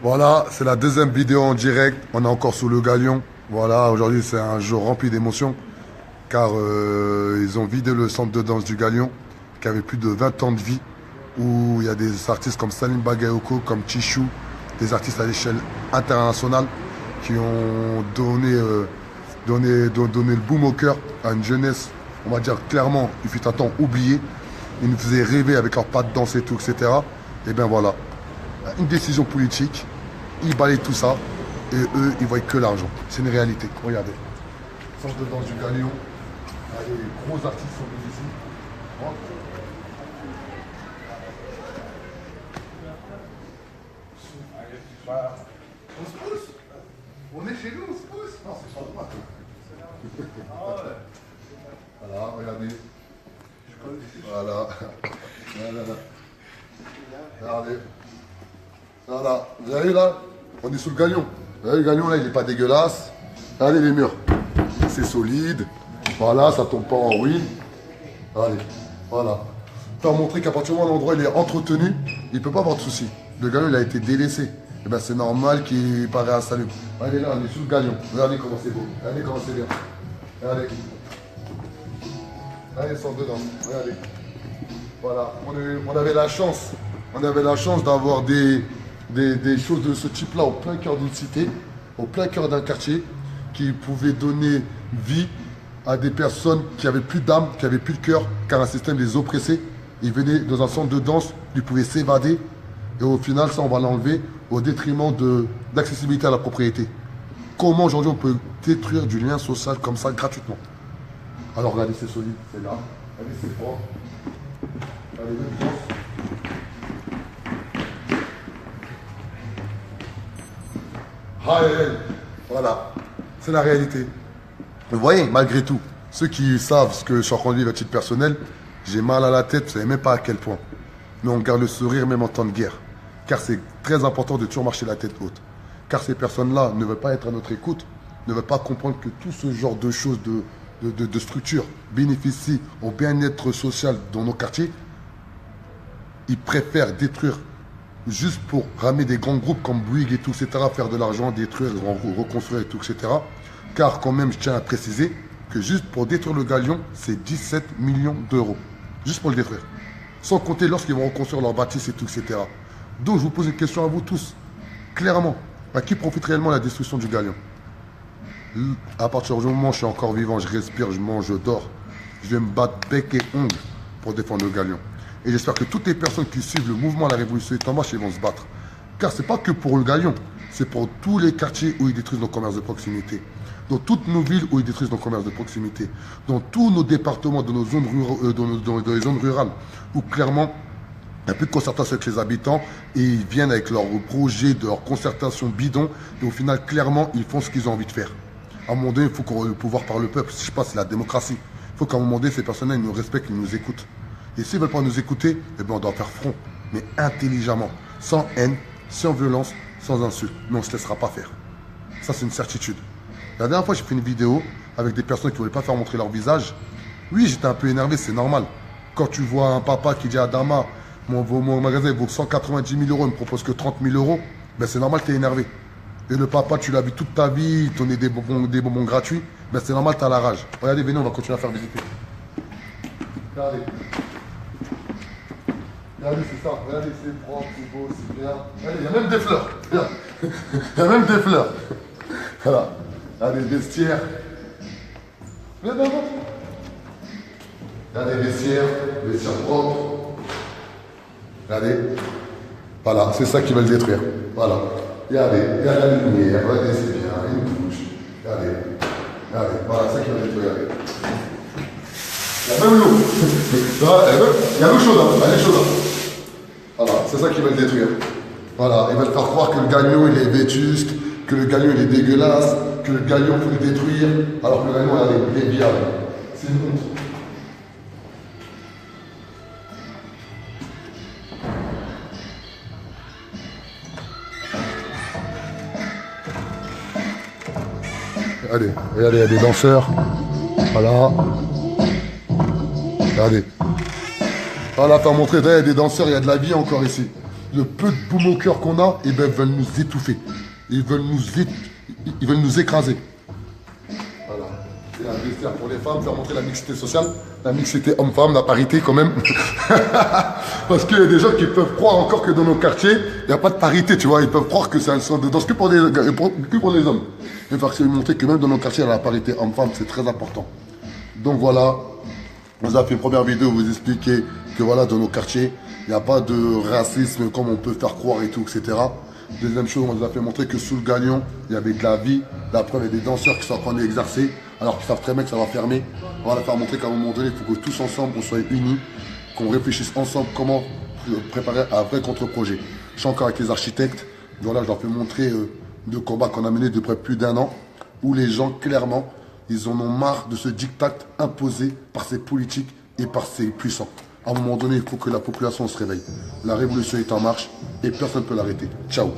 Voilà, c'est la deuxième vidéo en direct. On est encore sous le galion. Voilà, aujourd'hui c'est un jour rempli d'émotions. Car ils ont vidé le centre de danse du Galion, qui avait plus de 20 ans de vie. Où il y a des artistes comme Salim Bagayoko, comme Chichou, des artistes à l'échelle internationale qui ont donné le boom au cœur à une jeunesse, on va dire clairement, il fut un temps oublié. Ils nous faisaient rêver avec leurs pas de danse et tout, etc. Et bien voilà, une décision politique, ils balayent tout ça, et eux, ils voient que l'argent. C'est une réalité, regardez. Centre de danse du Galion, les gros artistes sont venus ici. Oh. Voilà. On se pousse. On est chez nous, on se pousse. Non, c'est pas droit. Voilà, regardez. Voilà. Regardez. Voilà. Vous avez vu là? On est sous le Galion. Vous avez vu le Galion là, il n'est pas dégueulasse. Regardez les murs. C'est solide. Voilà, ça tombe pas en ruine. Allez, voilà. Pour montrer qu'à partir du moment où l'endroit il est entretenu, il ne peut pas avoir de soucis. Le Galion il a été délaissé. Et ben c'est normal qu'il paraît insalubre. Allez là, on est sous le Galion. Regardez comment c'est beau. Regardez comment c'est bien. Regardez. Allez, sort dedans. Regardez. Voilà. On avait la chance. On avait la chance d'avoir des choses de ce type-là au plein cœur d'une cité, au plein cœur d'un quartier, qui pouvaient donner vie à des personnes qui avaient plus d'âme, qui avaient plus de cœur, car un système les oppressait. Ils venaient dans un centre de danse, ils pouvaient s'évader. Et au final, ça, on va l'enlever au détriment d'accessibilité à la propriété. Comment aujourd'hui on peut détruire du lien social comme ça gratuitement? Alors regardez, c'est solide, c'est là. Regardez, c'est fort. Regardez, même chose. Voilà, c'est la réalité. Vous voyez, malgré tout, ceux qui savent ce que je suis en train de vivre à titre personnel, j'ai mal à la tête, vous ne savez même pas à quel point. Mais on garde le sourire même en temps de guerre. Car c'est très important de toujours marcher la tête haute. Car ces personnes-là ne veulent pas être à notre écoute, ne veulent pas comprendre que tout ce genre de choses, de structures bénéficient au bien-être social dans nos quartiers. Ils préfèrent détruire juste pour ramener des grands groupes comme Bouygues et tout, etc., faire de l'argent, détruire, reconstruire et tout, etc. Car quand même, je tiens à préciser que juste pour détruire le Galion, c'est 17 millions d'euros. Juste pour le détruire. Sans compter lorsqu'ils vont reconstruire leur bâtisse et tout, etc. Donc je vous pose une question à vous tous. Clairement, à qui profite réellement la destruction du Galion? À partir du moment où je suis encore vivant, je respire, je mange, je dors, je vais me battre bec et ongle pour défendre le Galion. Et j'espère que toutes les personnes qui suivent le mouvement à la Révolution est en marche, ils vont se battre. Car ce n'est pas que pour le Galion, c'est pour tous les quartiers où ils détruisent nos commerces de proximité. Dans toutes nos villes où ils détruisent nos commerces de proximité. Dans tous nos départements, dans nos zones dans les zones rurales, où clairement, il n'y a plus de concertation avec les habitants et ils viennent avec leurs projets, de leur concertation bidon. Et au final, clairement, ils font ce qu'ils ont envie de faire. À un moment donné, il faut qu'on ait le pouvoir par le peuple. Je sais pas, c'est la démocratie. Il faut qu'à un moment donné, ces personnes-là, ils nous respectent, ils nous écoutent. Et s'ils ne veulent pas nous écouter, eh bien, on doit faire front, mais intelligemment, sans haine, sans violence, sans insulte. Mais on ne se laissera pas faire. Ça, c'est une certitude. La dernière fois, j'ai fait une vidéo avec des personnes qui ne voulaient pas faire montrer leur visage. Oui, j'étais un peu énervé, c'est normal. Quand tu vois un papa qui dit à Dama, mon magasin vaut 190 000 euros, il me propose que 30 000 euros, ben c'est normal que tu es énervé. Et le papa, tu l'as vu toute ta vie, il te donnait des bonbons gratuits, ben c'est normal, tu as la rage. Regardez, venez, on va continuer à faire visiter. Regardez. Regardez, c'est ça. Regardez, c'est propre, c'est beau, c'est bien. Regardez, il y a même des fleurs. Il y a même des fleurs. Voilà. Regardez, les vestiaires. Regardez, vestiaires propres. Regardez. Voilà, c'est ça qui va le détruire. Voilà. Regardez, il y a la lumière. Regardez, c'est bien. Une couche. Regardez. Regardez. Voilà, c'est ça qui va le détruire. Regardez. Il y a même l'eau. Il y a l'eau chaude, hein. Elle est chaude. Voilà, c'est ça qui va le détruire. Voilà, ils veulent faire croire que le Galion il est vétuste, que le Galion il est dégueulasse, que le Galion il faut le détruire, alors que le Galion il est bien. C'est une honte. Allez, regardez, il y a des danseurs. Voilà. Regardez. Voilà, pour montrer, il y a des danseurs, il y a de la vie encore ici. le peu de boum au cœur qu'on a, eh ben, veulent nous étouffer. Ils veulent nous écraser. Voilà. C'est un désert pour les femmes, faire montrer la mixité sociale, la mixité homme-femme, la parité quand même. Parce qu'il y a des gens qui peuvent croire encore que dans nos quartiers, il n'y a pas de parité, tu vois. Ils peuvent croire que c'est un centre de danse que pour les hommes. Il faut montrer que même dans nos quartiers, la parité homme-femme, c'est très important. Donc voilà, on vous a fait une première vidéo, vous expliquer que voilà, dans nos quartiers, il n'y a pas de racisme comme on peut faire croire et tout, etc. Deuxième chose, on vous a fait montrer que sous le galion, il y avait de la vie. La preuve, il y a des danseurs qui sont en train d'exercer, alors qu'ils savent très bien que ça va fermer. On va leur faire montrer qu'à un moment donné, il faut que tous ensemble, on soit unis, qu'on réfléchisse ensemble comment préparer un vrai contre-projet. Je suis encore avec les architectes. Voilà, je leur fais montrer deux combats qu'on a menés depuis plus d'1 an, où les gens, clairement, ils en ont marre de ce diktat imposé par ces politiques et par ces puissants. À un moment donné, il faut que la population se réveille. La révolution est en marche et personne ne peut l'arrêter. Ciao.